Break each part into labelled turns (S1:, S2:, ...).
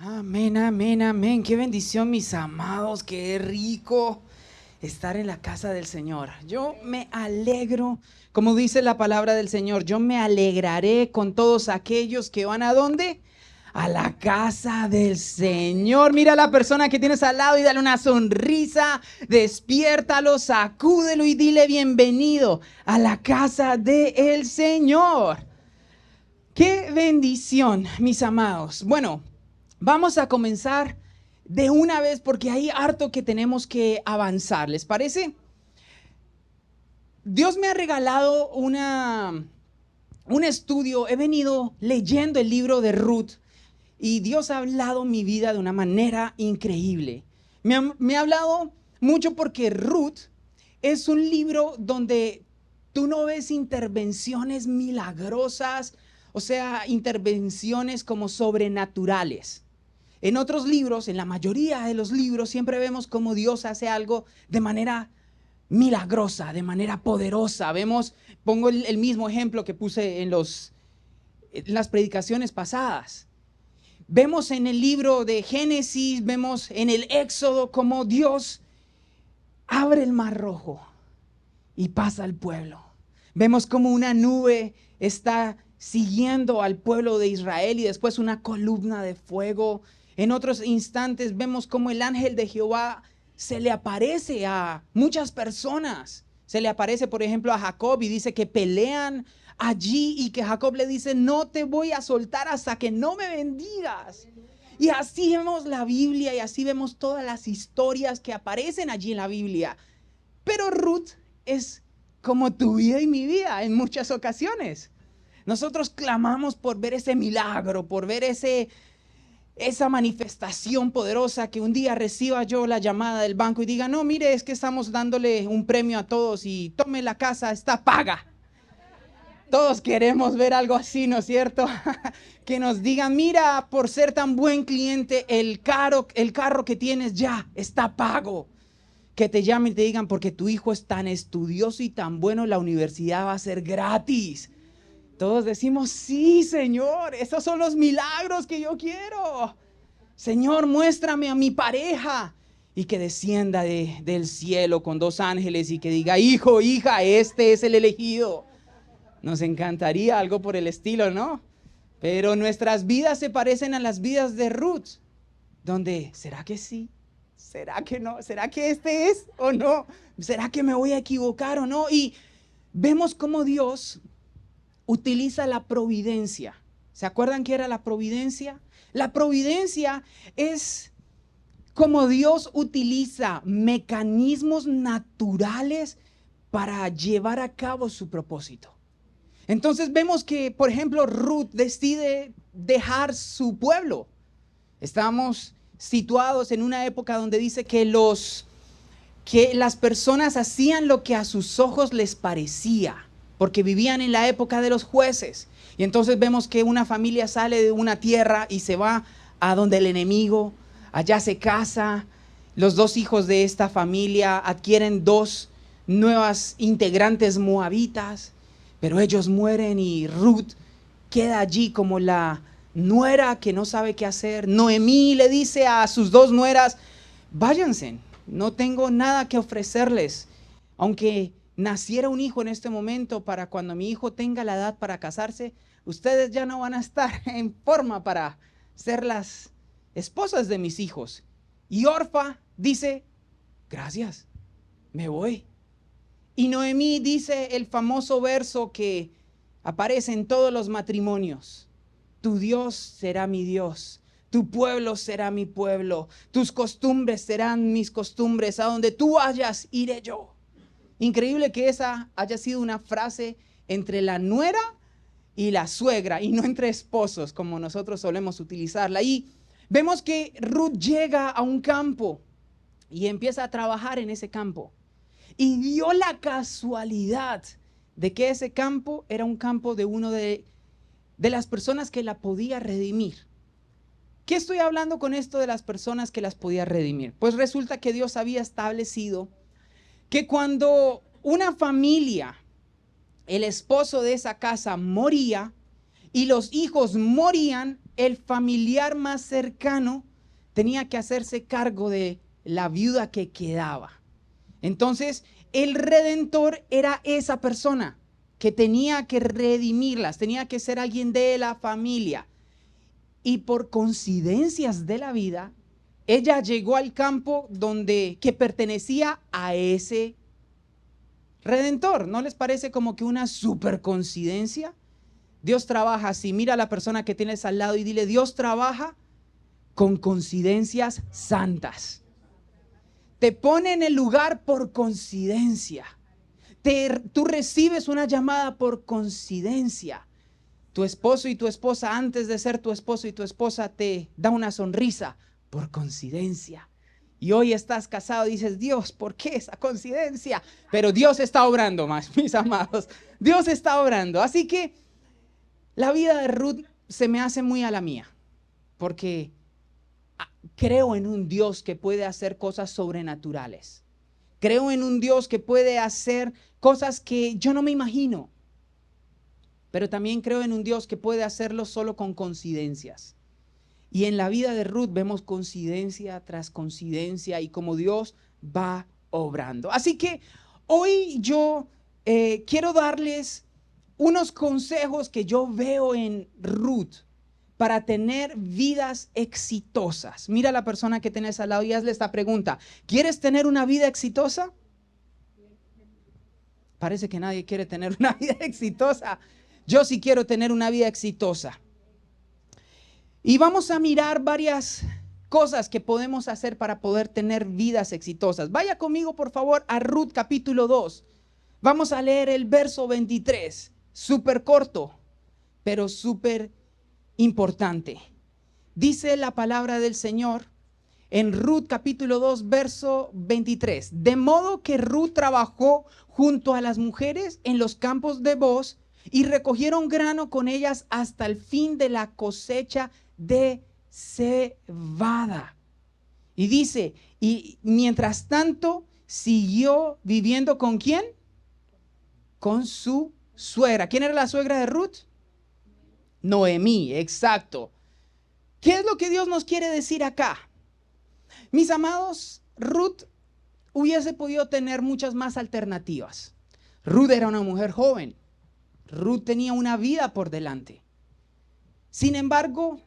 S1: Amén, amén, amén. Qué bendición, mis amados. Qué rico estar en la casa del Señor. Yo me alegro, como dice la palabra del Señor, yo me alegraré con todos aquellos que van ¿a dónde? A la casa del Señor. Mira a la persona que tienes al lado y dale una sonrisa, despiértalo, sacúdelo y dile bienvenido a la casa del Señor. Qué bendición, mis amados. Bueno, vamos a comenzar de una vez porque hay harto que tenemos que avanzar. ¿Les parece? Dios me ha regalado un estudio. He venido leyendo el libro de Ruth y Dios ha hablado mi vida de una manera increíble. Me ha hablado mucho porque Ruth es un libro donde tú no ves intervenciones milagrosas, o sea, intervenciones como sobrenaturales. En otros libros, en la mayoría de los libros, siempre vemos cómo Dios hace algo de manera milagrosa, de manera poderosa. Pongo el mismo ejemplo que puse en las predicaciones pasadas. Vemos en el libro de Génesis, vemos en el Éxodo cómo Dios abre el mar rojo y pasa al pueblo. Vemos como una nube está siguiendo al pueblo de Israel y después una columna de fuego. En otros instantes vemos como el ángel de Jehová se le aparece a muchas personas. Se le aparece, por ejemplo, a Jacob y dice que pelean allí y que Jacob le dice, no te voy a soltar hasta que no me bendigas. Y así vemos la Biblia y así vemos todas las historias que aparecen allí en la Biblia. Pero Ruth es como tu vida y mi vida en muchas ocasiones. Nosotros clamamos por ver ese milagro, por ver esa manifestación poderosa, que un día reciba yo la llamada del banco y diga, no, mire, es que estamos dándole un premio a todos y tome la casa, está paga. Todos queremos ver algo así, ¿no es cierto? Que nos digan, mira, por ser tan buen cliente, el carro que tienes ya está pago. Que te llamen y te digan, porque tu hijo es tan estudioso y tan bueno, la universidad va a ser gratis. Todos decimos, sí, Señor, esos son los milagros que yo quiero. Señor, muéstrame a mi pareja. Y que descienda del cielo con dos ángeles y que diga, hijo, hija, este es el elegido. Nos encantaría algo por el estilo, ¿no? Pero nuestras vidas se parecen a las vidas de Ruth, donde, ¿será que sí? ¿Será que no? ¿Será que este es o no? ¿Será que me voy a equivocar o no? Y vemos cómo Dios utiliza la providencia. ¿Se acuerdan qué era la providencia? La providencia es como Dios utiliza mecanismos naturales para llevar a cabo su propósito. Entonces vemos que, por ejemplo, Ruth decide dejar su pueblo. Estamos situados en una época donde dice que las personas hacían lo que a sus ojos les parecía, porque vivían en la época de los jueces. Y entonces vemos que una familia sale de una tierra y se va a donde el enemigo, allá se casa. Los dos hijos de esta familia adquieren dos nuevas integrantes moabitas, pero ellos mueren y Ruth queda allí como la nuera que no sabe qué hacer. Noemí le dice a sus dos nueras, váyanse, no tengo nada que ofrecerles. Aunque naciera un hijo en este momento, para cuando mi hijo tenga la edad para casarse, ustedes ya no van a estar en forma para ser las esposas de mis hijos. Y Orfa dice, gracias, me voy. Y Noemí dice el famoso verso que aparece en todos los matrimonios. Tu Dios será mi Dios, tu pueblo será mi pueblo, tus costumbres serán mis costumbres, a donde tú vayas iré yo. Increíble que esa haya sido una frase entre la nuera y la suegra y no entre esposos como nosotros solemos utilizarla. Y vemos que Ruth llega a un campo y empieza a trabajar en ese campo. Y dio la casualidad de que ese campo era un campo de uno de las personas que la podía redimir. ¿Qué estoy hablando con esto de las personas que las podía redimir? Pues resulta que Dios había establecido que cuando una familia, el esposo de esa casa moría y los hijos morían, el familiar más cercano tenía que hacerse cargo de la viuda que quedaba. Entonces, el redentor era esa persona que tenía que redimirlas, tenía que ser alguien de la familia. Y por coincidencias de la vida, ella llegó al campo que pertenecía a ese redentor. ¿No les parece como que una super coincidencia? Dios trabaja así. Mira a la persona que tienes al lado y dile: Dios trabaja con coincidencias santas. Te pone en el lugar por coincidencia. Tú recibes una llamada por coincidencia. Tu esposo y tu esposa, antes de ser tu esposo y tu esposa, te da una sonrisa por coincidencia. Y hoy estás casado y dices: Dios, ¿por qué esa coincidencia? Pero Dios está obrando, mis amados. Dios está obrando. Así que la vida de Ruth se me hace muy a la mía, porque creo en un Dios que puede hacer cosas sobrenaturales. Creo en un Dios que puede hacer cosas que yo no me imagino. Pero también creo en un Dios que puede hacerlo solo con coincidencias. Y en la vida de Ruth vemos coincidencia tras coincidencia y cómo Dios va obrando. Así que hoy yo quiero darles unos consejos que yo veo en Ruth para tener vidas exitosas. Mira a la persona que tienes al lado y hazle esta pregunta: ¿quieres tener una vida exitosa? Parece que nadie quiere tener una vida exitosa. Yo sí quiero tener una vida exitosa. Y vamos a mirar varias cosas que podemos hacer para poder tener vidas exitosas. Vaya conmigo, por favor, a Ruth capítulo 2. Vamos a leer el verso 23. Súper corto, pero súper importante. Dice la palabra del Señor en Ruth capítulo 2, verso 23. De modo que Ruth trabajó junto a las mujeres en los campos de Booz y recogieron grano con ellas hasta el fin de la cosecha de cebada. Y dice, y mientras tanto siguió viviendo ¿con quién? Con su suegra. ¿Quién era la suegra de Ruth? Noemí, exacto. ¿Qué es lo que Dios nos quiere decir acá? Mis amados, Ruth hubiese podido tener muchas más alternativas. Ruth era una mujer joven. Ruth tenía una vida por delante. Sin embargo,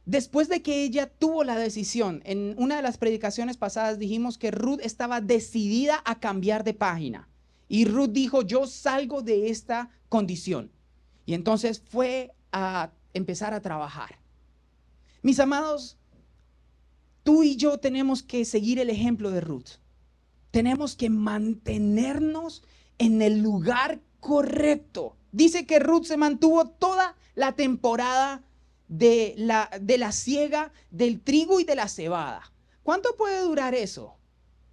S1: después de que ella tuvo la decisión, en una de las predicaciones pasadas dijimos que Ruth estaba decidida a cambiar de página. Y Ruth dijo: yo salgo de esta condición. Y entonces fue a empezar a trabajar. Mis amados, tú y yo tenemos que seguir el ejemplo de Ruth. Tenemos que mantenernos en el lugar correcto. Dice que Ruth se mantuvo toda la temporada de la siega del trigo y de la cebada. ¿Cuánto puede durar eso?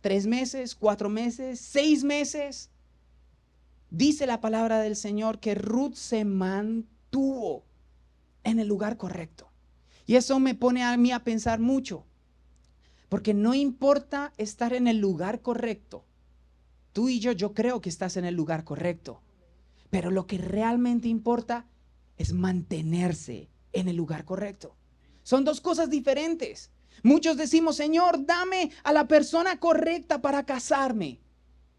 S1: ¿3 meses? ¿4 meses? ¿6 meses? Dice la palabra del Señor que Ruth se mantuvo en el lugar correcto. Y eso me pone a mí a pensar mucho. Porque no importa estar en el lugar correcto. Tú y yo creo que estás en el lugar correcto. Pero lo que realmente importa es mantenerse en el lugar correcto. Son dos cosas diferentes. Muchos decimos: Señor, dame a la persona correcta para casarme.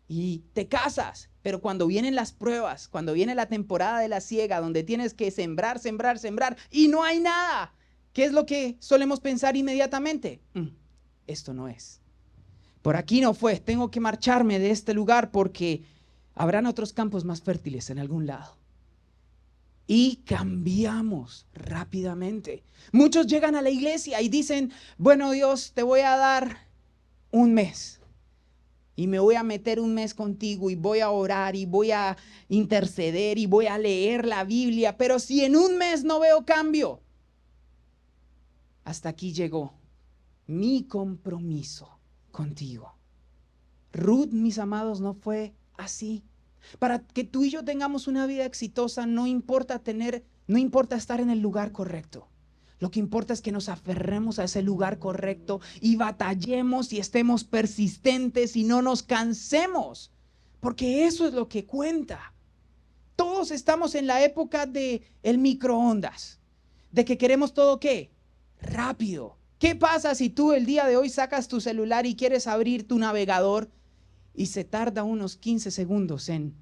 S1: Y te casas, pero cuando vienen las pruebas, cuando viene la temporada de la siega, donde tienes que sembrar, sembrar, sembrar y no hay nada, ¿qué es lo que solemos pensar inmediatamente? Esto no es. Por aquí no fue, tengo que marcharme de este lugar porque habrán otros campos más fértiles en algún lado. Y cambiamos rápidamente. Muchos llegan a la iglesia y dicen: bueno, Dios, te voy a dar 1 mes. Y me voy a meter 1 mes contigo y voy a orar y voy a interceder y voy a leer la Biblia. Pero si en 1 mes no veo cambio, hasta aquí llegó mi compromiso contigo. Ruth, mis amados, no fue así. Para que tú y yo tengamos una vida exitosa, no importa estar en el lugar correcto. Lo que importa es que nos aferremos a ese lugar correcto y batallemos y estemos persistentes y no nos cansemos, porque eso es lo que cuenta. Todo todos estamos en la época de el microondas, de que queremos todo ¿qué? Rápido. ¿Qué pasa si tú el día de hoy sacas tu celular y quieres abrir tu navegador y se tarda unos 15 segundos en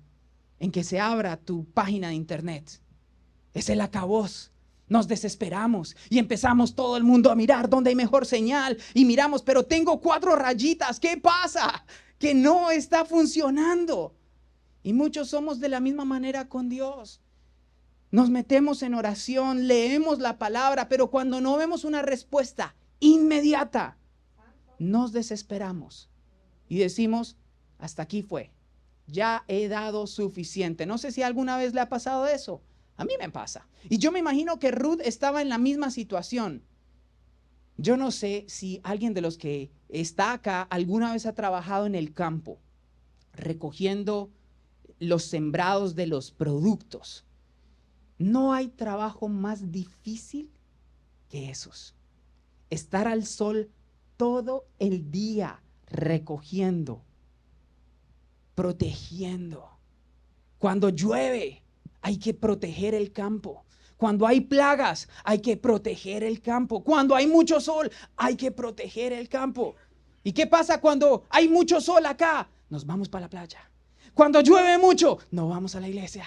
S1: que se abra tu página de internet? Es el acabose. Nos desesperamos y empezamos todo el mundo a mirar dónde hay mejor señal y miramos, pero tengo 4 rayitas, ¿qué pasa? Que no está funcionando. Y muchos somos de la misma manera con Dios. Nos metemos en oración, leemos la palabra, pero cuando no vemos una respuesta inmediata, nos desesperamos y decimos, hasta aquí fue, ya he dado suficiente. No sé si alguna vez le ha pasado eso. A mí me pasa. Y yo me imagino que Ruth estaba en la misma situación. Yo no sé si alguien de los que está acá alguna vez ha trabajado en el campo, recogiendo los sembrados de los productos. No hay trabajo más difícil que esos. Estar al sol todo el día recogiendo, protegiendo. Cuando llueve, hay que proteger el campo. Cuando hay plagas, hay que proteger el campo. Cuando hay mucho sol, hay que proteger el campo. ¿Y qué pasa cuando hay mucho sol acá? Nos vamos para la playa. Cuando llueve mucho, no vamos a la iglesia.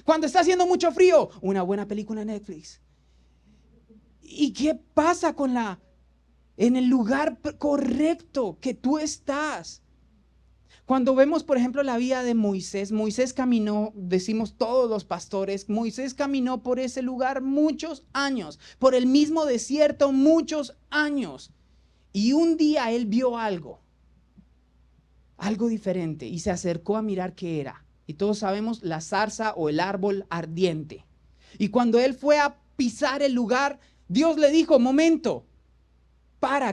S1: Cuando está haciendo mucho frío, una buena película en Netflix. ¿Y qué pasa en el lugar correcto que tú estás? Cuando vemos, por ejemplo, la vida de Moisés, Moisés caminó, decimos todos los pastores, Moisés caminó por ese lugar muchos años, por el mismo desierto muchos años. Y un día él vio algo diferente y se acercó a mirar qué era. Y todos sabemos la zarza o el árbol ardiente. Y cuando él fue a pisar el lugar, Dios le dijo, momento,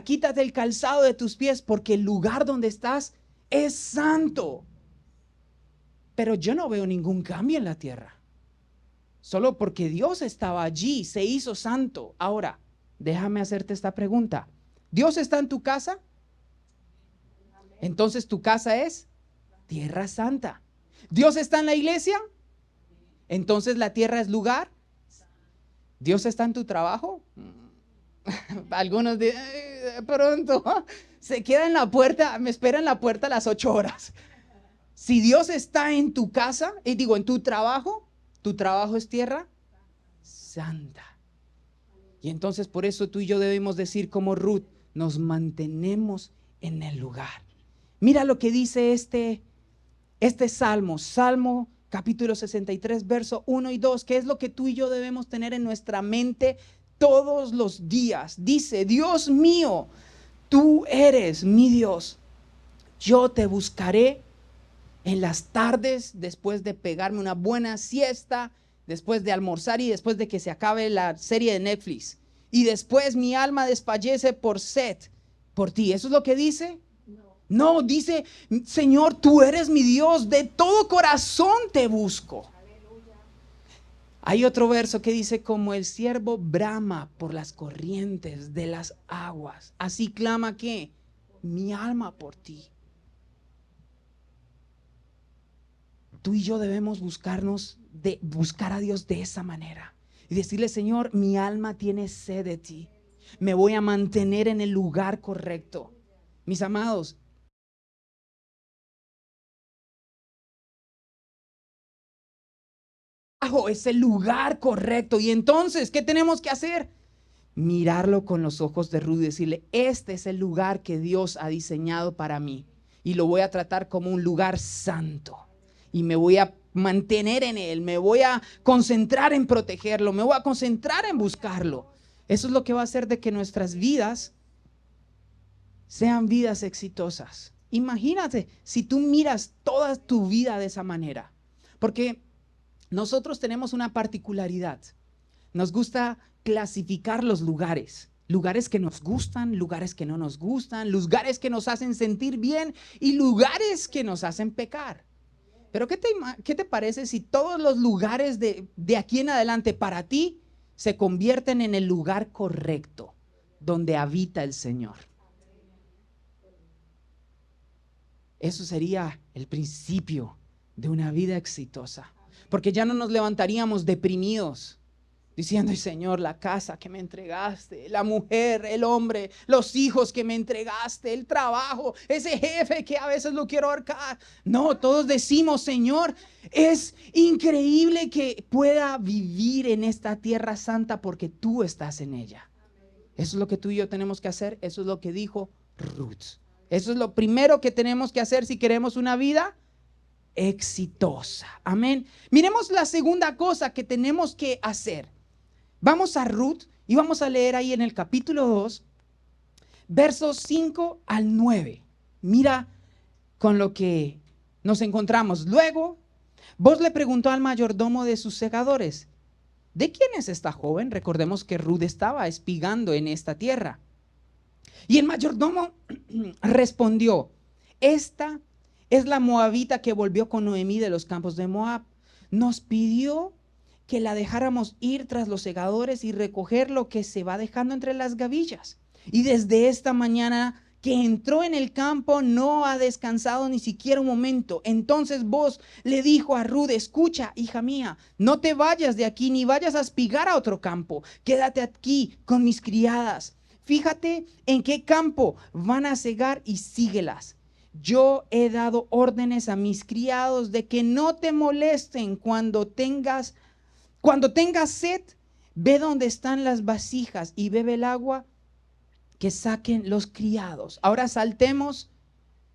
S1: quítate el calzado de tus pies porque el lugar donde estás es santo. Pero yo no veo ningún cambio en la tierra. Solo porque Dios estaba allí, se hizo santo. Ahora, déjame hacerte esta pregunta. ¿Dios está en tu casa? Entonces tu casa es tierra santa. ¿Dios está en la iglesia? Entonces la tierra es lugar. ¿Dios está en tu trabajo? Algunos de pronto se queda en la puerta, me espera en la puerta a las 8 horas. Si Dios está en tu casa, en tu trabajo es tierra santa. Y entonces por eso tú y yo debemos decir como Ruth, nos mantenemos en el lugar. Mira lo que dice este Salmo capítulo 63, verso 1 y 2, que es lo que tú y yo debemos tener en nuestra mente todos los días. Dice, Dios mío, tú eres mi Dios. Yo te buscaré en las tardes, después de pegarme una buena siesta, después de almorzar y después de que se acabe la serie de Netflix. Y después mi alma desfallece por sed por ti. ¿Eso es lo que dice? No, dice, Señor, tú eres mi Dios, de todo corazón te busco. Hay otro verso que dice, como el ciervo brama por las corrientes de las aguas, así clama ¿qué? Mi alma por ti. Tú y yo debemos buscar a Dios de esa manera y decirle, Señor, mi alma tiene sed de ti. Me voy a mantener en el lugar correcto. Mis amados, es el lugar correcto. Y entonces, ¿qué tenemos que hacer? Mirarlo con los ojos de Ruth y decirle, este es el lugar que Dios ha diseñado para mí y lo voy a tratar como un lugar santo y me voy a mantener en él, me voy a concentrar en protegerlo, me voy a concentrar en buscarlo. Eso es lo que va a hacer de que nuestras vidas sean vidas exitosas. Imagínate si tú miras toda tu vida de esa manera, porque nosotros tenemos una particularidad. Nos gusta clasificar los lugares. Lugares que nos gustan, lugares que no nos gustan, lugares que nos hacen sentir bien y lugares que nos hacen pecar. Pero ¿qué te parece si todos los lugares de aquí en adelante para ti se convierten en el lugar correcto donde habita el Señor? Eso sería el principio de una vida exitosa. porque ya no nos levantaríamos deprimidos, diciendo: "Ay, Señor, la casa que me entregaste, la mujer, el hombre, los hijos que me entregaste, el trabajo, ese jefe que a veces lo quiero ahorcar". No, todos decimos: "Señor, es increíble que pueda vivir en esta tierra santa porque tú estás en ella". Eso es lo que tú y yo tenemos que hacer. Eso es lo que dijo Ruth. Eso es lo primero que tenemos que hacer si queremos una vida exitosa. Amén. Miremos la segunda cosa que tenemos que hacer. Vamos a Ruth y vamos a leer ahí en el capítulo 2, versos 5 al 9. Mira con lo que nos encontramos. Luego, Boaz le preguntó al mayordomo de sus segadores: ¿de quién es esta joven? Recordemos que Ruth estaba espigando en esta tierra. Y el mayordomo respondió: esta es la moabita que volvió con Noemí de los campos de Moab. Nos pidió que la dejáramos ir tras los segadores y recoger lo que se va dejando entre las gavillas. Y desde esta mañana que entró en el campo no ha descansado ni siquiera un momento. Entonces Boaz le dijo a Ruth: escucha, hija mía, no te vayas de aquí ni vayas a espigar a otro campo. Quédate aquí con mis criadas. Fíjate en qué campo van a segar y síguelas. Yo he dado órdenes a mis criados de que no te molesten cuando tengas sed. Ve donde están las vasijas y bebe el agua que saquen los criados. Ahora saltemos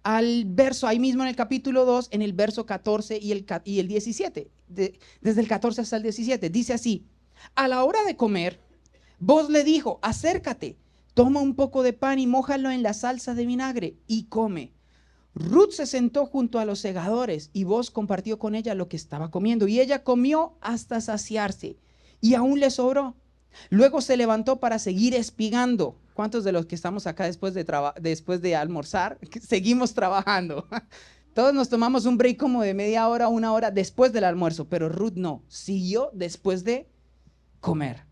S1: al verso, ahí mismo en el capítulo 2, en el verso 14 y el 17. Desde el 14 hasta el 17. Dice así: a la hora de comer, Boaz le dijo: acércate, toma un poco de pan y mójalo en la salsa de vinagre y come. Ruth se sentó junto a los segadores y Boaz compartió con ella lo que estaba comiendo, y ella comió hasta saciarse y aún le sobró. Luego se levantó para seguir espigando. ¿Cuántos de los que estamos acá después de almorzar seguimos trabajando? Todos nos tomamos un break como de media hora, una hora después del almuerzo, pero Ruth no, siguió después de comer.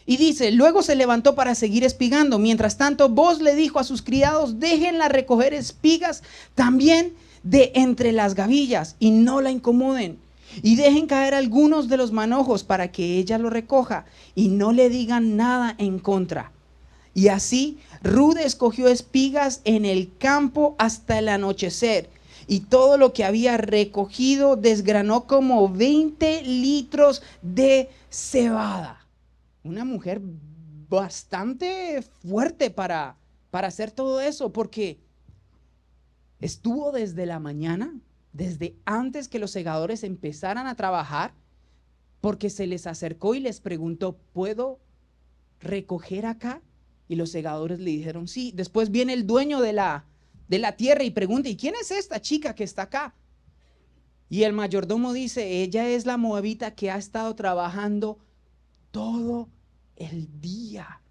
S1: Y dice: luego se levantó para seguir espigando. Mientras tanto, Boaz le dijo a sus criados: déjenla recoger espigas también de entre las gavillas y no la incomoden. Y dejen caer algunos de los manojos para que ella lo recoja y no le digan nada en contra. Y así Ruth escogió espigas en el campo hasta el anochecer, y todo lo que había recogido desgranó como 20 litros de cebada. Una mujer bastante fuerte para hacer todo eso, porque estuvo desde la mañana, desde antes que los segadores empezaran a trabajar, porque se les acercó y les preguntó: ¿puedo recoger acá? Y los segadores le dijeron sí. Después viene el dueño de la tierra y pregunta: ¿y quién es esta chica que está acá? Y el mayordomo dice: ella es la moabita que ha estado trabajando todo el día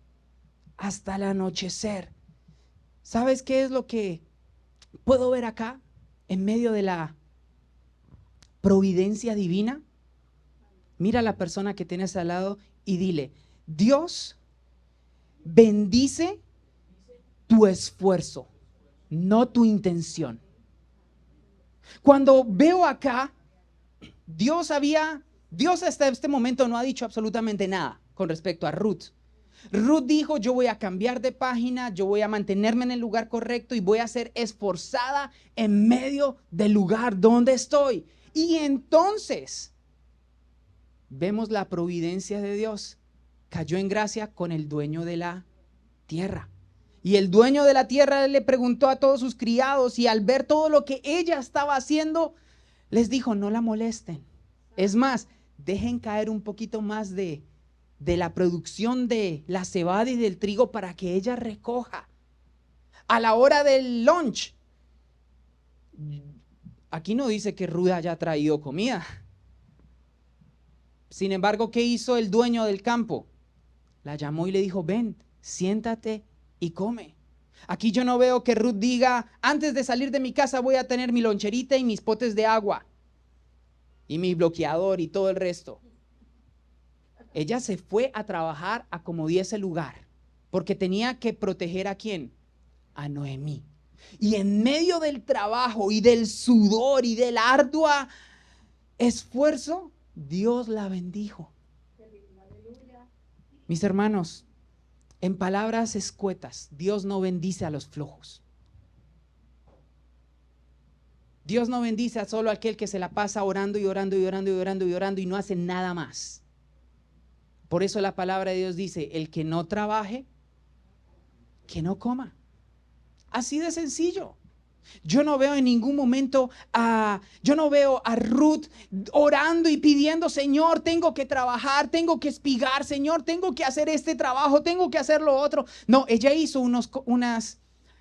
S1: hasta el anochecer. ¿Sabes qué es lo que puedo ver acá en medio de la providencia divina? Mira a la persona que tienes al lado y dile: Dios bendice tu esfuerzo, no tu intención. Cuando veo acá, Dios hasta este momento no ha dicho absolutamente nada con respecto a Ruth. Ruth dijo: yo voy a cambiar de página, yo voy a mantenerme en el lugar correcto y voy a ser esforzada en medio del lugar donde estoy. Y entonces vemos la providencia de Dios. Cayó en gracia con el dueño de la tierra. Y el dueño de la tierra le preguntó a todos sus criados, y al ver todo lo que ella estaba haciendo, les dijo: no la molesten. Es más, dejen caer un poquito más de la producción de la cebada y del trigo para que ella recoja. A la hora del lunch, aquí no dice que Ruth haya traído comida. Sin embargo, ¿qué hizo el dueño del campo? La llamó y le dijo: ven, siéntate y come. Aquí yo no veo que Ruth diga: antes de salir de mi casa voy a tener mi loncherita y mis potes de agua y mi bloqueador y todo el resto. Ella se fue a trabajar a como diese lugar, porque tenía que proteger ¿a quién? A Noemí. Y en medio del trabajo y del sudor y de la ardua esfuerzo, Dios la bendijo. Mis hermanos, en palabras escuetas, Dios no bendice a los flojos. Dios no bendice a solo aquel que se la pasa orando y orando y orando y orando y orando y no hace nada más. Por eso la palabra de Dios dice, el que no trabaje, que no coma. Así de sencillo. Yo no veo en ningún momento yo no veo a Ruth orando y pidiendo, Señor, tengo que trabajar, tengo que espigar, Señor, tengo que hacer este trabajo, tengo que hacer lo otro. No, ella hizo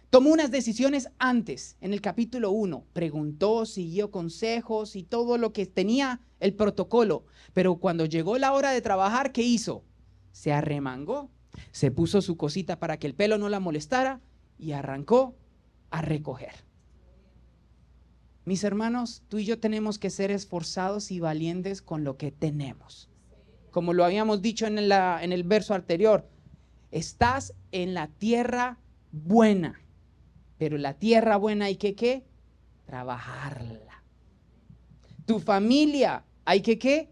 S1: tomó unas decisiones antes, en el capítulo 1. Preguntó, siguió consejos y todo lo que tenía el protocolo. Pero cuando llegó la hora de trabajar, ¿qué hizo? Se arremangó, se puso su cosita para que el pelo no la molestara y arrancó a recoger. Mis hermanos, tú y yo tenemos que ser esforzados y valientes con lo que tenemos. Como lo habíamos dicho en el verso anterior, estás en la tierra buena, pero la tierra buena hay que ¿qué? Trabajarla. Tu familia hay que ¿qué?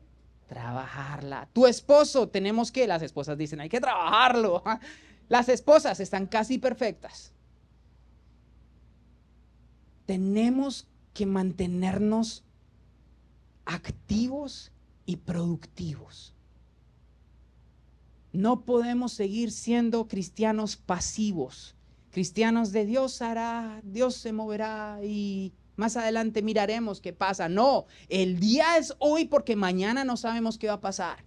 S1: Trabajarla. Tu esposo, tenemos que, las esposas dicen, hay que trabajarlo. Las esposas están casi perfectas. Tenemos que mantenernos activos y productivos. No podemos seguir siendo cristianos pasivos, cristianos de Dios hará, Dios se moverá y más adelante miraremos qué pasa. No, el día es hoy porque mañana no sabemos qué va a pasar.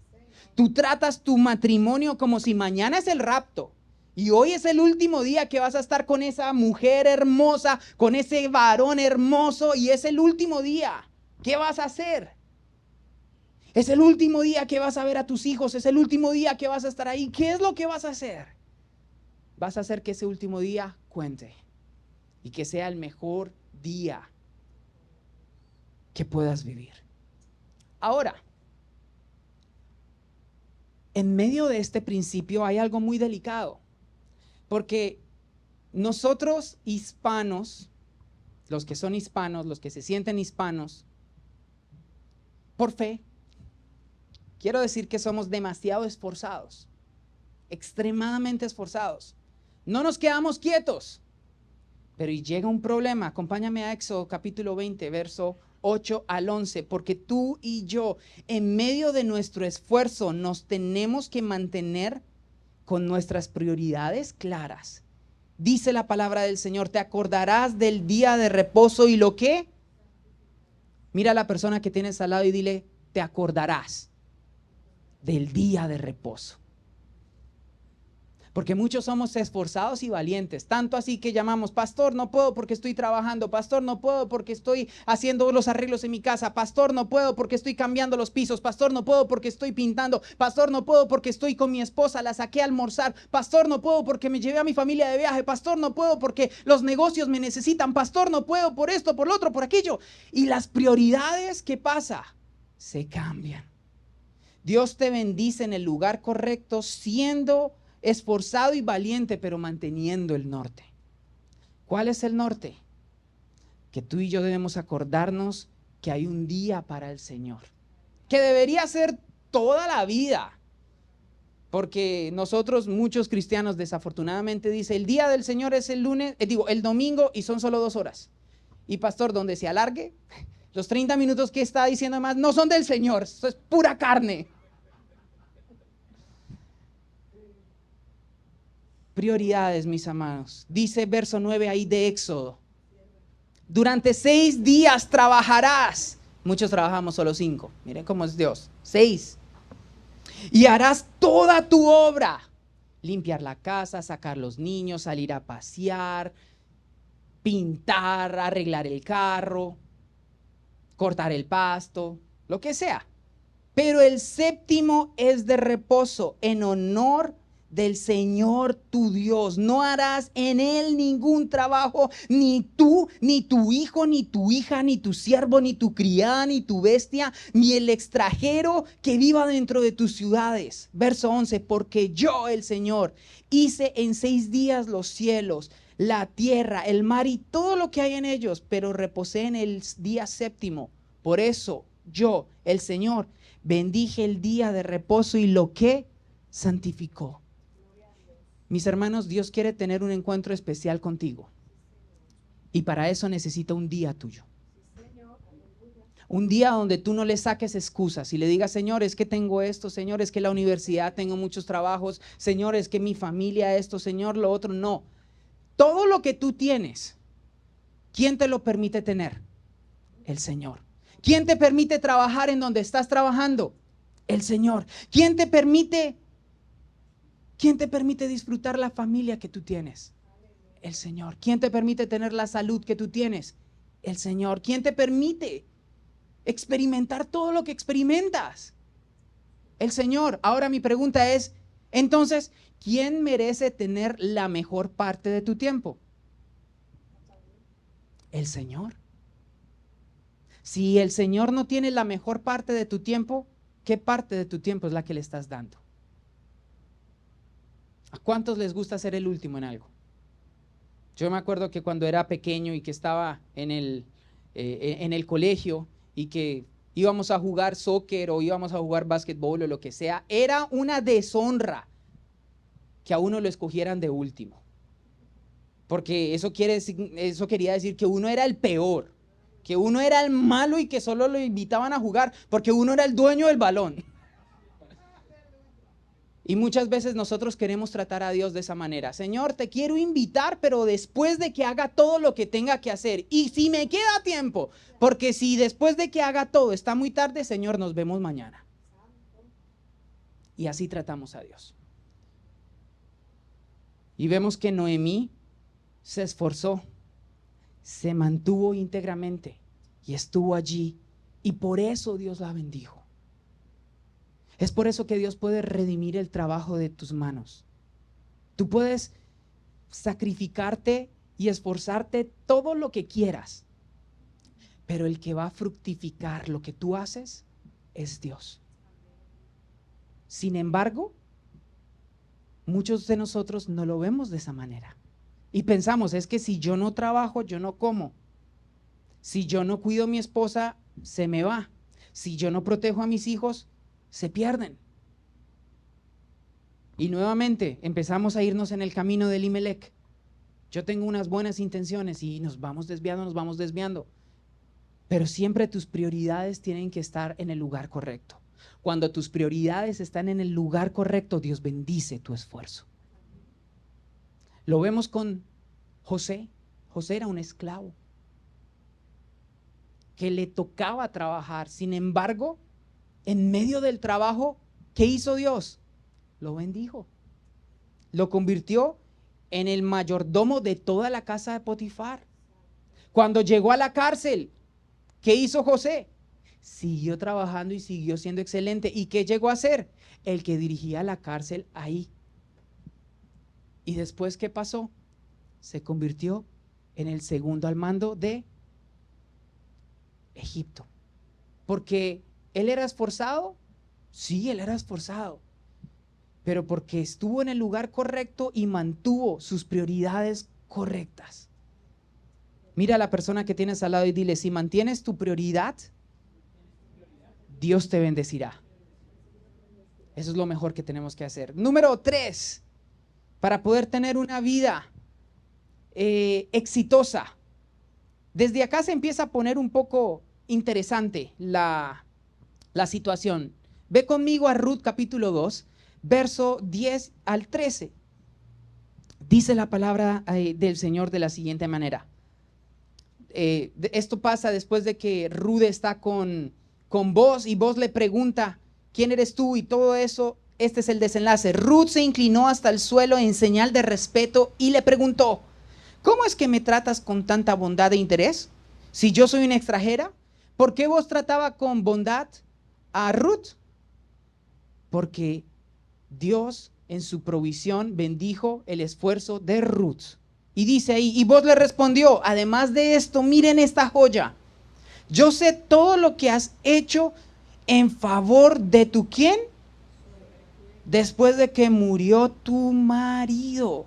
S1: Tú tratas tu matrimonio como si mañana es el rapto. Y hoy es el último día que vas a estar con esa mujer hermosa, con ese varón hermoso, y es el último día. ¿Qué vas a hacer? Es el último día que vas a ver a tus hijos, es el último día que vas a estar ahí. ¿Qué es lo que vas a hacer? Vas a hacer que ese último día cuente y que sea el mejor día que puedas vivir. Ahora, en medio de este principio hay algo muy delicado. Porque nosotros hispanos, los que son hispanos, los que se sienten hispanos, por fe, quiero decir que somos demasiado esforzados, extremadamente esforzados. No nos quedamos quietos, pero y llega un problema. Acompáñame a Éxodo capítulo 20, verso 8 al 11, porque tú y yo, en medio de nuestro esfuerzo, nos tenemos que mantener con nuestras prioridades claras. Dice la palabra del Señor, te acordarás del día de reposo y lo que. Mira a la persona que tienes al lado y dile, te acordarás del día de reposo. Porque muchos somos esforzados y valientes, tanto así que llamamos, pastor, no puedo porque estoy trabajando, pastor, no puedo porque estoy haciendo los arreglos en mi casa, pastor, no puedo porque estoy cambiando los pisos, pastor, no puedo porque estoy pintando, pastor, no puedo porque estoy con mi esposa, la saqué a almorzar, pastor, no puedo porque me llevé a mi familia de viaje, pastor, no puedo porque los negocios me necesitan, pastor, no puedo por esto, por lo otro, por aquello. Y las prioridades, ¿qué pasa? Se cambian. Dios te bendice en el lugar correcto, siendo esforzado y valiente, pero manteniendo el norte. ¿Cuál es el norte? Que tú y yo debemos acordarnos que hay un día para el Señor, que debería ser toda la vida, porque nosotros, muchos cristianos, desafortunadamente dice, el día del Señor es el lunes, el domingo, y son solo 2 horas. Y pastor, donde se alargue, los 30 minutos que está diciendo más no son del Señor, eso es pura carne. Prioridades, mis amados. Dice verso 9 ahí de Éxodo. Durante 6 días trabajarás. Muchos trabajamos solo 5. Miren cómo es Dios. 6. Y harás toda tu obra. Limpiar la casa, sacar los niños, salir a pasear, pintar, arreglar el carro, cortar el pasto, lo que sea. Pero el 7º es de reposo en honor del Señor tu Dios. No harás en él ningún trabajo, ni tú, ni tu hijo, ni tu hija, ni tu siervo, ni tu criada, ni tu bestia, ni el extranjero que viva dentro de tus ciudades. Verso 11, porque yo, el Señor, hice en 6 días los cielos, la tierra, el mar y todo lo que hay en ellos, pero reposé en el día 7º. Por eso yo, el Señor, bendije el día de reposo y lo que santificó. Mis hermanos, Dios quiere tener un encuentro especial contigo. Y para eso necesita un día tuyo. Un día donde tú no le saques excusas y le digas, Señor, es que tengo esto, Señor, es que la universidad tengo muchos trabajos, Señor, es que mi familia esto, Señor, lo otro. No. Todo lo que tú tienes, ¿quién te lo permite tener? El Señor. ¿Quién te permite trabajar en donde estás trabajando? El Señor. ¿Quién te permite disfrutar la familia que tú tienes? El Señor. ¿Quién te permite tener la salud que tú tienes? El Señor. ¿Quién te permite experimentar todo lo que experimentas? El Señor. Ahora mi pregunta es, entonces, ¿quién merece tener la mejor parte de tu tiempo? El Señor. Si el Señor no tiene la mejor parte de tu tiempo, ¿qué parte de tu tiempo es la que le estás dando? ¿A cuántos les gusta ser el último en algo? Yo me acuerdo que cuando era pequeño y que estaba en el colegio y que íbamos a jugar soccer o íbamos a jugar básquetbol o lo que sea, era una deshonra que a uno lo escogieran de último. Porque eso quería decir que uno era el peor, que uno era el malo y que solo lo invitaban a jugar porque uno era el dueño del balón. Y muchas veces nosotros queremos tratar a Dios de esa manera. Señor, te quiero invitar, pero después de que haga todo lo que tenga que hacer. Y si me queda tiempo, porque si después de que haga todo está muy tarde, Señor, nos vemos mañana. Y así tratamos a Dios. Y vemos que Noemí se esforzó, se mantuvo íntegramente y estuvo allí. Y por eso Dios la bendijo. Es por eso que Dios puede redimir el trabajo de tus manos. Tú puedes sacrificarte y esforzarte todo lo que quieras, pero el que va a fructificar lo que tú haces es Dios. Sin embargo, muchos de nosotros no lo vemos de esa manera y pensamos, es que si yo no trabajo, yo no como. Si yo no cuido a mi esposa, se me va. Si yo no protejo a mis hijos, se pierden. Y nuevamente empezamos a irnos en el camino del Elimelec. Yo tengo unas buenas intenciones y nos vamos desviando. Pero siempre tus prioridades tienen que estar en el lugar correcto. Cuando tus prioridades están en el lugar correcto, Dios bendice tu esfuerzo. Lo vemos con José. José era un esclavo que le tocaba trabajar. Sin embargo, en medio del trabajo, ¿qué hizo Dios? Lo bendijo. Lo convirtió en el mayordomo de toda la casa de Potifar. Cuando llegó a la cárcel, ¿qué hizo José? Siguió trabajando y siguió siendo excelente. ¿Y qué llegó a ser? El que dirigía la cárcel ahí. ¿Y después qué pasó? Se convirtió en el segundo al mando de Egipto. Porque ¿él era esforzado? Sí, él era esforzado, pero porque estuvo en el lugar correcto y mantuvo sus prioridades correctas. Mira a la persona que tienes al lado y dile, si mantienes tu prioridad, Dios te bendecirá. Eso es lo mejor que tenemos que hacer. Número 3, para poder tener una vida exitosa. Desde acá se empieza a poner un poco interesante la situación. Ve conmigo a Ruth capítulo 2, verso 10 al 13. Dice la palabra del Señor de la siguiente manera. Esto pasa después de que Ruth está con Boaz y Boaz le pregunta, ¿quién eres tú? Y todo eso, este es el desenlace. Ruth se inclinó hasta el suelo en señal de respeto y le preguntó, ¿cómo es que me tratas con tanta bondad e interés? Si yo soy una extranjera, ¿por qué vos trataba con bondad a Ruth? Porque Dios en su provisión bendijo el esfuerzo de Ruth. Y dice ahí, y vos le respondió, además de esto, miren esta joya. Yo sé todo lo que has hecho en favor de tu ¿quién? Después de que murió tu marido.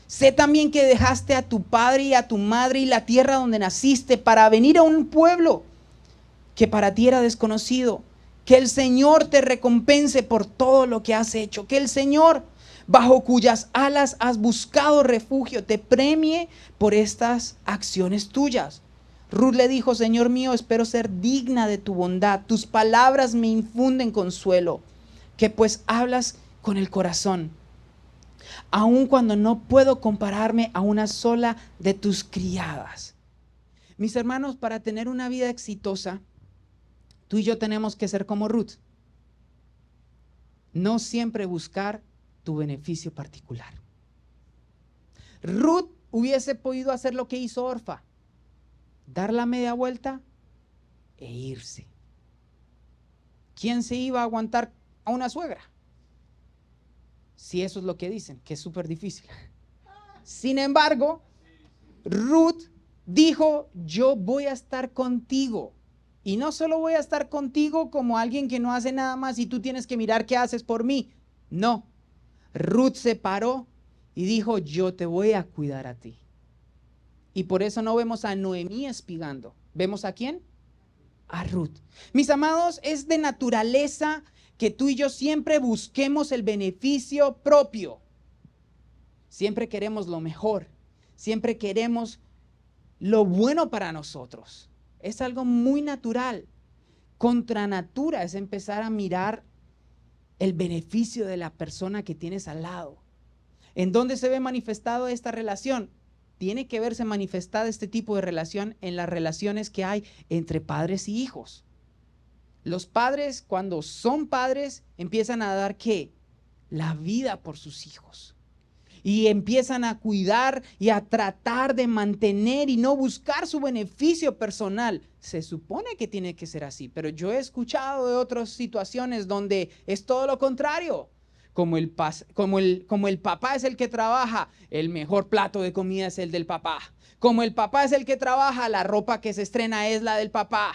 S1: Sé también que dejaste a tu padre y a tu madre y la tierra donde naciste para venir a un pueblo que para ti era desconocido. Que el Señor te recompense por todo lo que has hecho. Que el Señor, bajo cuyas alas has buscado refugio, te premie por estas acciones tuyas. Ruth le dijo: Señor mío, espero ser digna de tu bondad. Tus palabras me infunden consuelo, que pues hablas con el corazón. Aun cuando no puedo compararme a una sola de tus criadas. Mis hermanos, para tener una vida exitosa, tú y yo tenemos que ser como Ruth. No siempre buscar tu beneficio particular. Ruth hubiese podido hacer lo que hizo Orfa: dar la media vuelta e irse. ¿Quién se iba a aguantar a una suegra? Si eso es lo que dicen, que es súper difícil. Sin embargo, Ruth dijo: yo voy a estar contigo. Y no solo voy a estar contigo como alguien que no hace nada más y tú tienes que mirar qué haces por mí. No. Ruth se paró y dijo: yo te voy a cuidar a ti. Y por eso no vemos a Noemí espigando. ¿Vemos a quién? A Ruth. Mis amados, es de naturaleza que tú y yo siempre busquemos el beneficio propio. Siempre queremos lo mejor. Siempre queremos lo bueno para nosotros. Es algo muy natural. Contra natura es empezar a mirar el beneficio de la persona que tienes al lado. ¿En dónde se ve manifestado esta relación? Tiene que verse manifestada este tipo de relación en las relaciones que hay entre padres y hijos. Los padres, cuando son padres, empiezan a dar ¿qué? La vida por sus hijos. Y empiezan a cuidar y a tratar de mantener y no buscar su beneficio personal. Se supone que tiene que ser así, pero yo he escuchado de otras situaciones donde es todo lo contrario. Como el papá es el que trabaja, el mejor plato de comida es el del papá. Como el papá es el que trabaja, la ropa que se estrena es la del papá.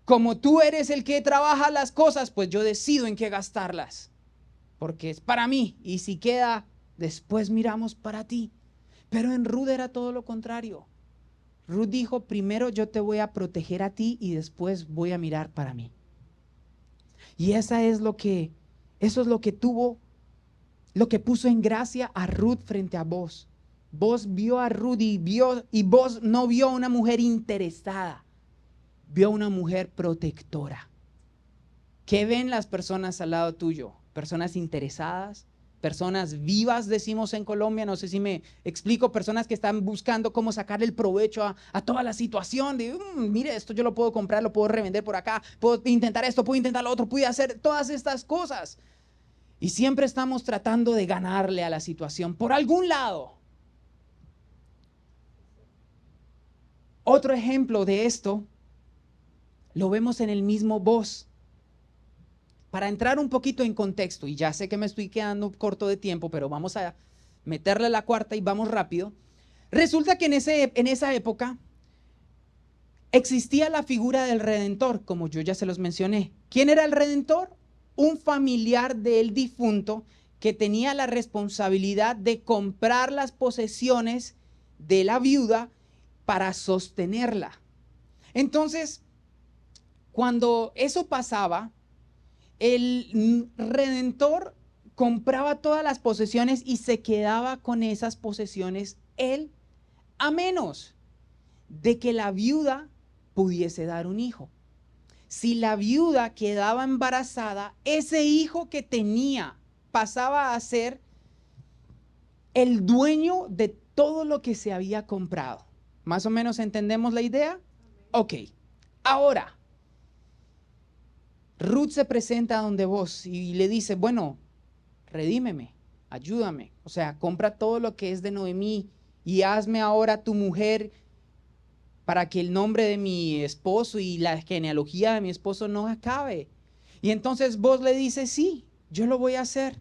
S1: Como tú eres el que trabaja las cosas, pues yo decido en qué gastarlas. Porque es para mí, y si queda, después miramos para ti. Pero en Ruth era todo lo contrario. Ruth dijo: primero yo te voy a proteger a ti y después voy a mirar para mí. Y eso es lo que puso en gracia a Ruth frente a Boaz. Boaz vio a Ruth y Boaz no vio a una mujer interesada, vio a una mujer protectora. ¿Qué ven las personas al lado tuyo? Personas interesadas, personas vivas, decimos en Colombia, no sé si me explico, personas que están buscando cómo sacarle el provecho a toda la situación de, mire, esto yo lo puedo comprar, lo puedo revender por acá, puedo intentar esto, puedo intentar lo otro, puedo hacer todas estas cosas. Y siempre estamos tratando de ganarle a la situación por algún lado. Otro ejemplo de esto lo vemos en el mismo Boaz. Para entrar un poquito en contexto, y ya sé que me estoy quedando corto de tiempo, pero vamos a meterle la cuarta y vamos rápido. Resulta que en esa época existía la figura del Redentor, como yo ya se los mencioné. ¿Quién era el Redentor? Un familiar del difunto que tenía la responsabilidad de comprar las posesiones de la viuda para sostenerla. Entonces, cuando eso pasaba, el Redentor compraba todas las posesiones y se quedaba con esas posesiones él, a menos de que la viuda pudiese dar un hijo. Si la viuda quedaba embarazada, ese hijo que tenía pasaba a ser el dueño de todo lo que se había comprado. ¿Más o menos entendemos la idea? Ok, ahora Ruth se presenta a donde Boaz y le dice: bueno, redímeme, ayúdame, o sea, compra todo lo que es de Noemí y hazme ahora tu mujer para que el nombre de mi esposo y la genealogía de mi esposo no acabe. Y entonces Boaz le dice: sí, yo lo voy a hacer.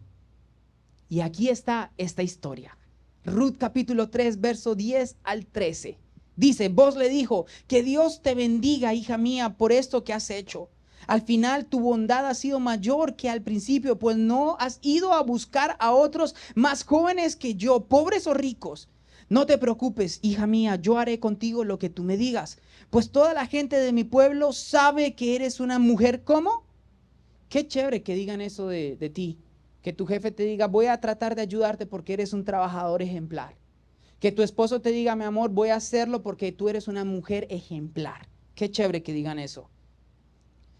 S1: Y aquí está esta historia. Ruth capítulo 3, verso 10 al 13. Dice: Boaz le dijo: que Dios te bendiga, hija mía, por esto que has hecho. Al final tu bondad ha sido mayor que al principio, pues no has ido a buscar a otros más jóvenes que yo, pobres o ricos. no te preocupes, hija mía, yo haré contigo lo que tú me digas, pues toda la gente de mi pueblo sabe que eres una mujer, ¿cómo? Qué chévere que digan eso de ti, que tu jefe te diga, voy a tratar de ayudarte porque eres un trabajador ejemplar. Que tu esposo te diga, mi amor, voy a hacerlo porque tú eres una mujer ejemplar. Qué chévere que digan eso.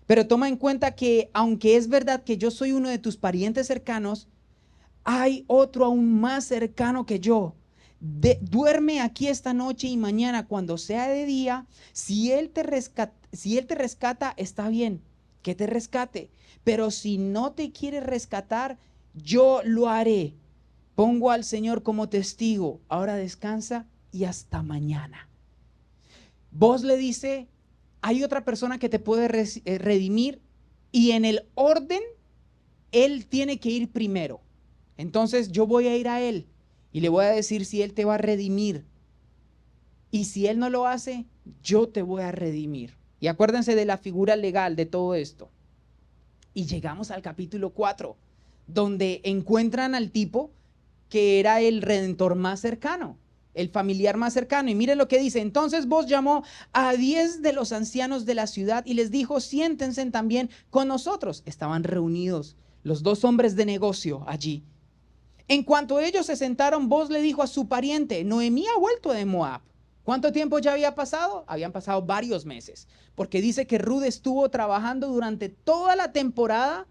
S1: Pero toma en cuenta que aunque es verdad que yo soy uno de tus parientes cercanos, hay otro aún más cercano que yo. Duerme aquí esta noche y mañana cuando sea de día, si él te rescata, está bien, que te rescate. Pero si no te quiere rescatar, yo lo haré. Pongo al Señor como testigo. Ahora descansa y hasta mañana. Vos le dice, hay otra persona que te puede redimir y en el orden, él tiene que ir primero. Entonces yo voy a ir a él y le voy a decir si él te va a redimir. Y si él no lo hace, yo te voy a redimir. Y acuérdense de la figura legal de todo esto. Y llegamos al capítulo 4, donde encuentran al tipo que era el redentor más cercano, el familiar más cercano. Y miren lo que dice. Entonces Boaz llamó a 10 de los ancianos de la ciudad y les dijo, siéntense también con nosotros. Estaban reunidos los dos hombres de negocio allí. En cuanto ellos se sentaron, Boaz le dijo a su pariente, Noemí ha vuelto de Moab. ¿Cuánto tiempo ya había pasado? Habían pasado varios meses, porque dice que Ruth estuvo trabajando durante toda la temporada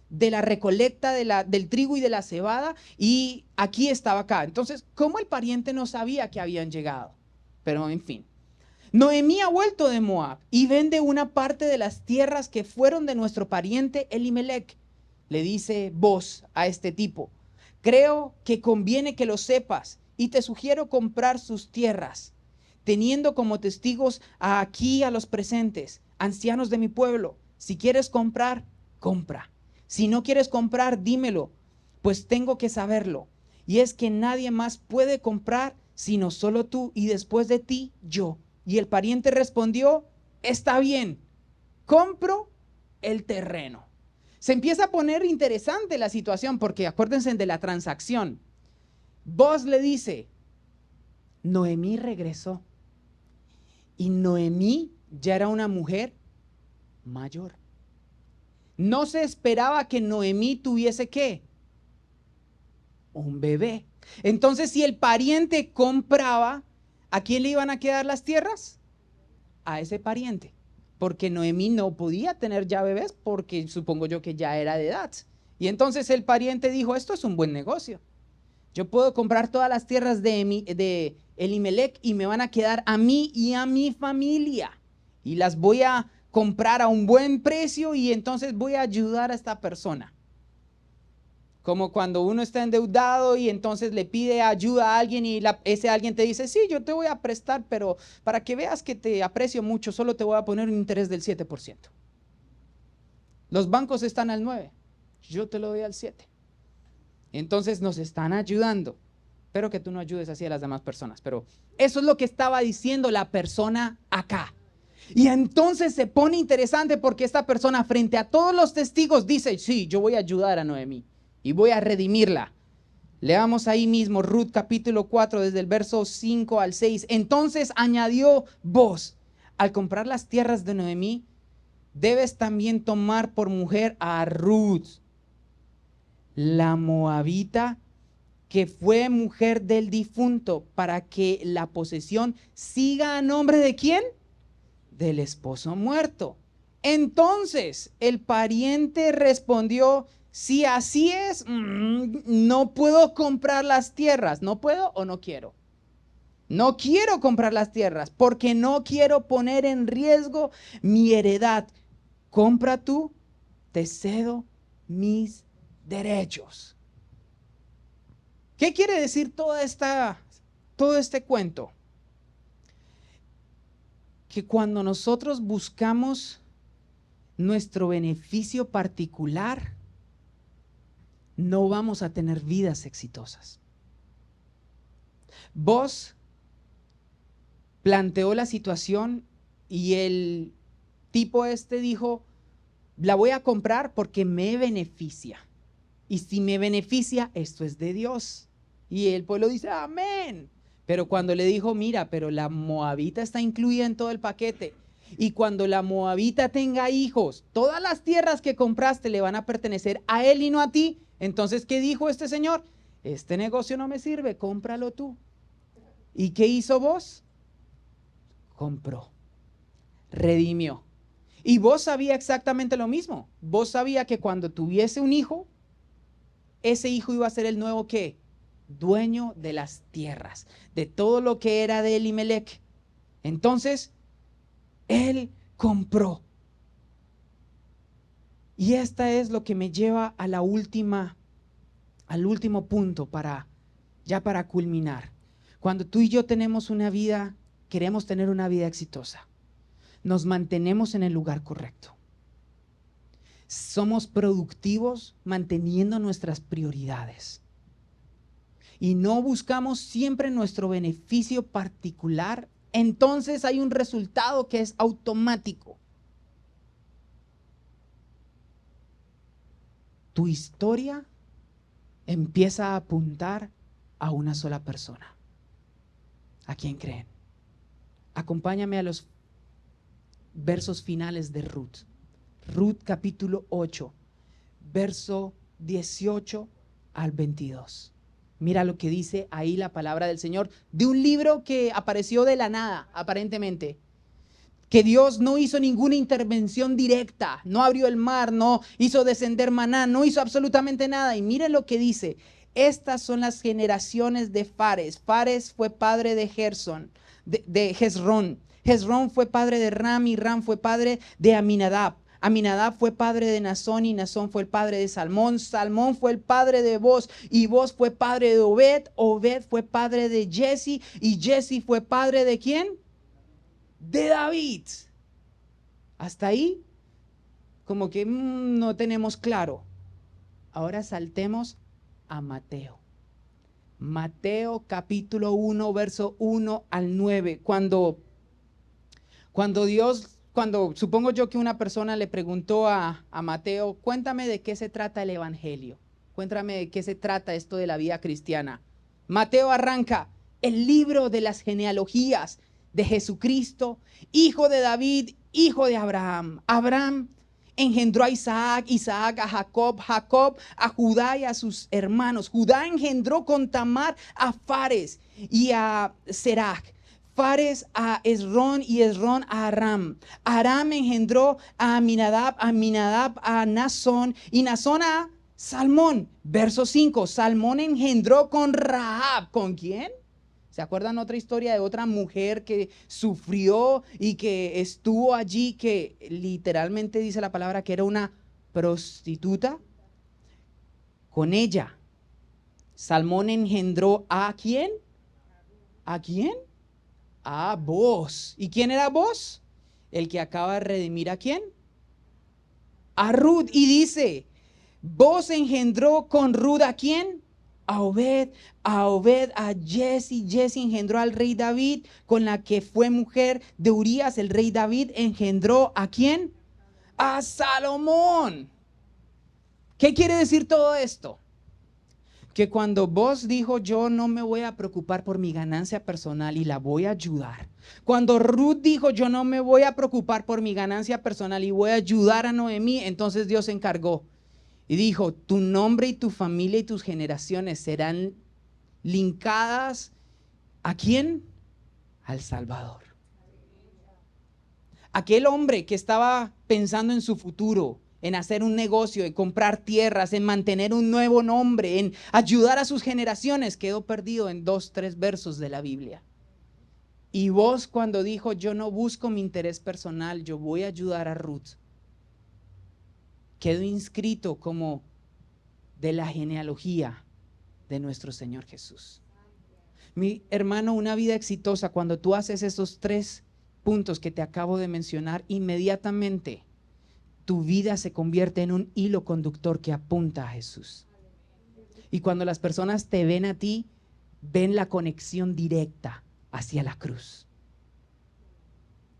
S1: de la recolecta del trigo y de la cebada, y aquí estaba acá. Entonces, ¿cómo el pariente no sabía que habían llegado? Pero en fin. Noemí ha vuelto de Moab y vende una parte de las tierras que fueron de nuestro pariente Elimelech. Le dice Boaz a este tipo, creo que conviene que lo sepas y te sugiero comprar sus tierras, teniendo como testigos aquí a los presentes, ancianos de mi pueblo. Si quieres comprar, compra. Si no quieres comprar, dímelo, pues tengo que saberlo. Y es que nadie más puede comprar sino solo tú y después de ti yo. Y el pariente respondió, está bien, compro el terreno. Se empieza a poner interesante la situación porque acuérdense de la transacción. Boaz le dice, Noemí regresó y Noemí ya era una mujer mayor. No se esperaba que Noemí tuviese ¿qué? Un bebé. Entonces, si el pariente compraba, ¿a quién le iban a quedar las tierras? A ese pariente. Porque Noemí no podía tener ya bebés porque supongo yo que ya era de edad. Y entonces el pariente dijo, esto es un buen negocio. Yo puedo comprar todas las tierras de Elimelech y me van a quedar a mí y a mi familia. Y las voy a comprar a un buen precio y entonces voy a ayudar a esta persona. Como cuando uno está endeudado y entonces le pide ayuda a alguien y ese alguien te dice, sí, yo te voy a prestar, pero para que veas que te aprecio mucho, solo te voy a poner un interés del 7%. Los bancos están al 9%, yo te lo doy al 7%. Entonces nos están ayudando. Espero que tú no ayudes así a las demás personas, pero eso es lo que estaba diciendo la persona acá. Y entonces se pone interesante porque esta persona frente a todos los testigos dice, sí, yo voy a ayudar a Noemí y voy a redimirla. Leamos ahí mismo Ruth capítulo 4 desde el verso 5 al 6. Entonces añadió Boaz, al comprar las tierras de Noemí, debes también tomar por mujer a Ruth, la moabita, que fue mujer del difunto, para que la posesión siga a nombre de ¿quién? Del esposo muerto. Entonces el pariente respondió, si así es, no puedo comprar las tierras. ¿No puedo o no quiero? No quiero comprar las tierras porque no quiero poner en riesgo mi heredad. Compra tú, te cedo mis derechos. ¿Qué quiere decir todo este cuento? Que cuando nosotros buscamos nuestro beneficio particular, no vamos a tener vidas exitosas. Boaz planteó la situación y el tipo dijo, la voy a comprar porque me beneficia. Y si me beneficia, esto es de Dios. Y el pueblo dice, amén. Pero cuando le dijo, mira, pero la moabita está incluida en todo el paquete. Y cuando la moabita tenga hijos, todas las tierras que compraste le van a pertenecer a él y no a ti. Entonces, ¿qué dijo este señor? Este negocio no me sirve, cómpralo tú. ¿Y qué hizo vos? Compró, redimió. Y vos sabía exactamente lo mismo. Vos sabía que cuando tuviese un hijo, ese hijo iba a ser el nuevo ¿qué? Dueño de las tierras, de todo lo que era de Elimelech. Entonces, él compró. Y esta es lo que me lleva a al último punto para culminar. Cuando tú y yo tenemos una vida, queremos tener una vida exitosa, nos mantenemos en el lugar correcto. Somos productivos manteniendo nuestras prioridades. Y no buscamos siempre nuestro beneficio particular, entonces hay un resultado que es automático. Tu historia empieza a apuntar a una sola persona. ¿A quién creen? Acompáñame a los versos finales de Ruth. Ruth capítulo 8, verso 18 al 22. Mira lo que dice ahí la palabra del Señor, de un libro que apareció de la nada, aparentemente. Que Dios no hizo ninguna intervención directa, no abrió el mar, no hizo descender maná, no hizo absolutamente nada. Y mire lo que dice, estas son las generaciones de Fares. Fares fue padre de Hezrón. Hezrón fue padre de Ram y Ram fue padre de Aminadab. Aminadab fue padre de Nazón y Nazón fue el padre de Salmón. Salmón fue el padre de Boz y Boz fue padre de Obed. Obed fue padre de Jesse y Jesse fue padre ¿de quién? De David. Hasta ahí como que no tenemos claro. Ahora saltemos a Mateo. Mateo capítulo 1, verso 1 al 9. Cuando supongo yo que una persona le preguntó a Mateo, cuéntame de qué se trata el evangelio. Cuéntame de qué se trata esto de la vida cristiana. Mateo arranca el libro de las genealogías de Jesucristo, hijo de David, hijo de Abraham. Abraham engendró a Isaac, Isaac a Jacob, Jacob a Judá y a sus hermanos. Judá engendró con Tamar a Fares y a Serach. Fares a Esrón y Esrón a Aram. Aram engendró a Aminadab, Aminadab a Nazón y Nazón a Salmón. Verso 5, Salmón engendró con Rahab. ¿Con quién? ¿Se acuerdan otra historia de otra mujer que sufrió y que estuvo allí, que literalmente dice la palabra que era una prostituta? Con ella, Salmón engendró ¿a quién? ¿A quién? A Boz. ¿Y quién era Boz? El que acaba de redimir ¿a quién? A Ruth. Y dice, Boz engendró con Ruth ¿a quién? A Obed, a Jesse. Jesse engendró al rey David, con la que fue mujer de Urías. El rey David engendró ¿a quién? A Salomón. ¿Qué quiere decir todo esto? Que cuando Boz dijo, yo no me voy a preocupar por mi ganancia personal y la voy a ayudar. Cuando Ruth dijo, yo no me voy a preocupar por mi ganancia personal y voy a ayudar a Noemí, entonces Dios se encargó. Y dijo, tu nombre y tu familia y tus generaciones serán linkadas ¿a quién? Al Salvador. Aquel hombre que estaba pensando en su futuro, en hacer un negocio, en comprar tierras, en mantener un nuevo nombre, en ayudar a sus generaciones, quedó perdido en 2, 3 versos de la Biblia. Y vos cuando dijo, yo no busco mi interés personal, yo voy a ayudar a Ruth, quedó inscrito como de la genealogía de nuestro Señor Jesús. Mi hermano, una vida exitosa, cuando tú haces esos 3 puntos que te acabo de mencionar, inmediatamente tu vida se convierte en un hilo conductor que apunta a Jesús. Y cuando las personas te ven a ti, ven la conexión directa hacia la cruz.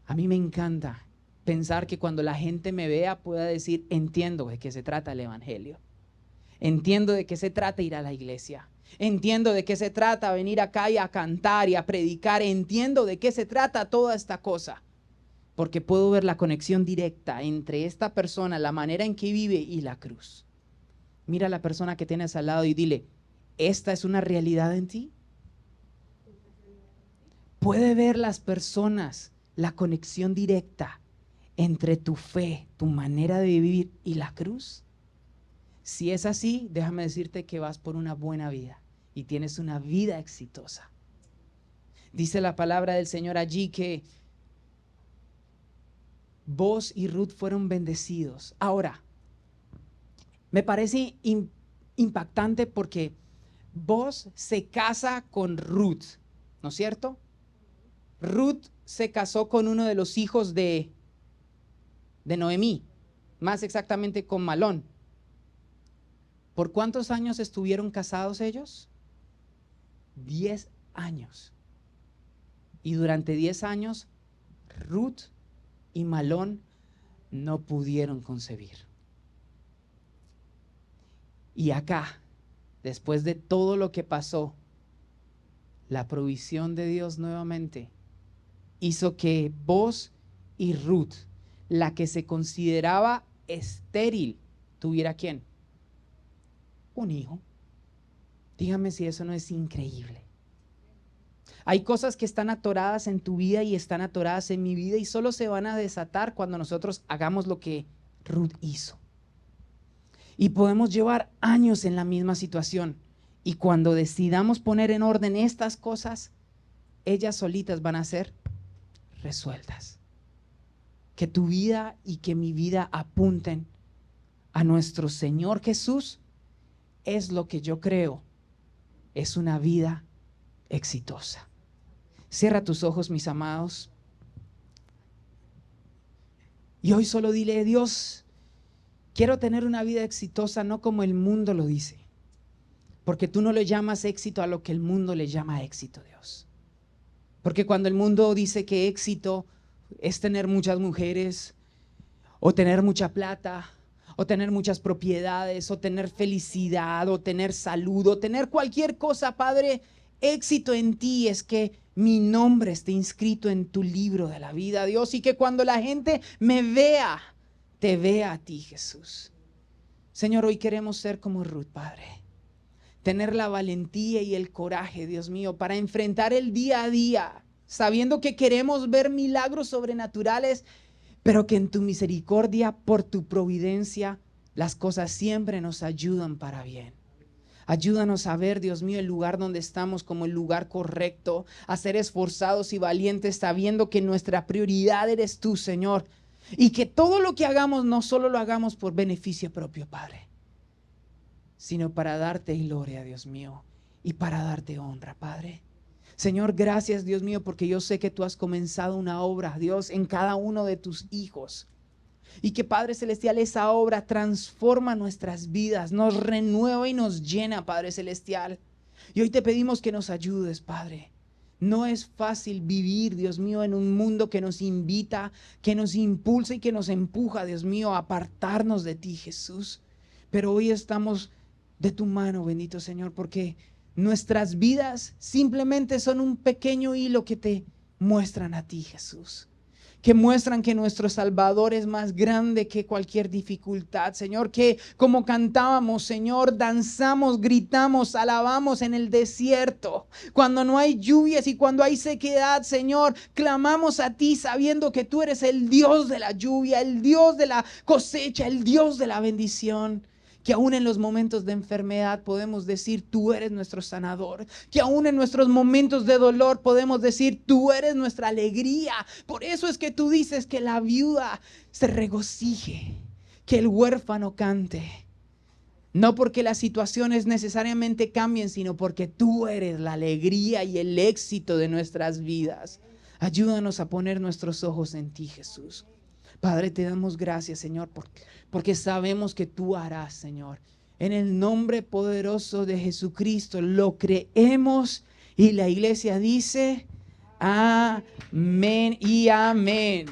S1: A mí me encanta pensar que cuando la gente me vea pueda decir, entiendo de qué se trata el evangelio. Entiendo de qué se trata ir a la iglesia. Entiendo de qué se trata venir acá y a cantar y a predicar. Entiendo de qué se trata toda esta cosa. Porque puedo ver la conexión directa entre esta persona, la manera en que vive y la cruz. Mira a la persona que tienes al lado y dile, ¿esta es una realidad en ti? ¿Puede ver las personas la conexión directa entre tu fe, tu manera de vivir y la cruz? Si es así, déjame decirte que vas por una buena vida y tienes una vida exitosa. Dice la palabra del Señor allí que Boaz y Ruth fueron bendecidos. Ahora, me parece impactante porque Boaz se casa con Ruth, ¿no es cierto? Ruth se casó con uno de los hijos de Noemí, más exactamente con Malón. ¿Por cuántos años estuvieron casados ellos? 10 años. Y durante 10 años, Ruth y Malón no pudieron concebir. Y acá, después de todo lo que pasó, la provisión de Dios nuevamente hizo que Boaz y Ruth, la que se consideraba estéril, tuviera ¿quién? Un hijo. Dígame si eso no es increíble. Hay cosas que están atoradas en tu vida y están atoradas en mi vida y solo se van a desatar cuando nosotros hagamos lo que Ruth hizo. Y podemos llevar años en la misma situación y cuando decidamos poner en orden estas cosas, ellas solitas van a ser resueltas. Que tu vida y que mi vida apunten a nuestro Señor Jesús es lo que yo creo es una vida exitosa. Cierra tus ojos, mis amados. Y hoy solo dile, Dios, quiero tener una vida exitosa, no como el mundo lo dice. Porque tú no le llamas éxito a lo que el mundo le llama éxito, Dios. Porque cuando el mundo dice que éxito es tener muchas mujeres, o tener mucha plata, o tener muchas propiedades, o tener felicidad, o tener salud, o tener cualquier cosa, Padre, éxito en ti es que mi nombre esté inscrito en tu libro de la vida, Dios, y que cuando la gente me vea, te vea a ti, Jesús. Señor, hoy queremos ser como Ruth, Padre. Tener la valentía y el coraje, Dios mío, para enfrentar el día a día, sabiendo que queremos ver milagros sobrenaturales, pero que en tu misericordia, por tu providencia, las cosas siempre nos ayudan para bien. Ayúdanos a ver, Dios mío, el lugar donde estamos como el lugar correcto, a ser esforzados y valientes sabiendo que nuestra prioridad eres tú, Señor, y que todo lo que hagamos no solo lo hagamos por beneficio propio, Padre, sino para darte gloria, Dios mío, y para darte honra, Padre. Señor, gracias, Dios mío, porque yo sé que tú has comenzado una obra, Dios, en cada uno de tus hijos. Y que, Padre Celestial, esa obra transforma nuestras vidas, nos renueva y nos llena, Padre Celestial. Y hoy te pedimos que nos ayudes, Padre. No es fácil vivir, Dios mío, en un mundo que nos invita, que nos impulsa y que nos empuja, Dios mío, a apartarnos de ti, Jesús. Pero hoy estamos de tu mano, bendito Señor, porque nuestras vidas simplemente son un pequeño hilo que te muestran a ti, Jesús. Que muestran que nuestro Salvador es más grande que cualquier dificultad, Señor, que como cantábamos, Señor, danzamos, gritamos, alabamos en el desierto, cuando no hay lluvias y cuando hay sequedad, Señor, clamamos a ti sabiendo que tú eres el Dios de la lluvia, el Dios de la cosecha, el Dios de la bendición. Que aún en los momentos de enfermedad podemos decir, tú eres nuestro sanador. Que aún en nuestros momentos de dolor podemos decir, tú eres nuestra alegría. Por eso es que tú dices que la viuda se regocije, que el huérfano cante. No porque las situaciones necesariamente cambien, sino porque tú eres la alegría y el éxito de nuestras vidas. Ayúdanos a poner nuestros ojos en ti, Jesús. Padre, te damos gracias, Señor, porque sabemos que tú harás, Señor. En el nombre poderoso de Jesucristo lo creemos y la iglesia dice amén y amén.